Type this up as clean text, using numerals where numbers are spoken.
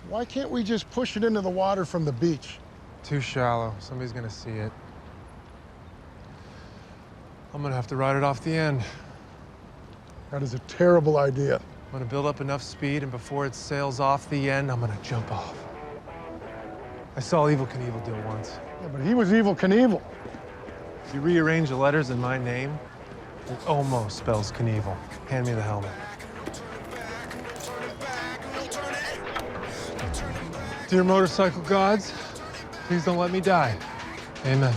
Why can't we just push it into the water from the beach? Too shallow. Somebody's gonna see it. I'm gonna have to ride it off the end. That is a terrible idea. I'm gonna build up enough speed, and before it sails off the end, I'm gonna jump off. I saw Evil Knievel do it once. Yeah, but he was Evil Knievel. If you rearrange the letters in my name, it almost spells Knievel. Hand me the helmet. Dear motorcycle gods, please don't let me die. Amen.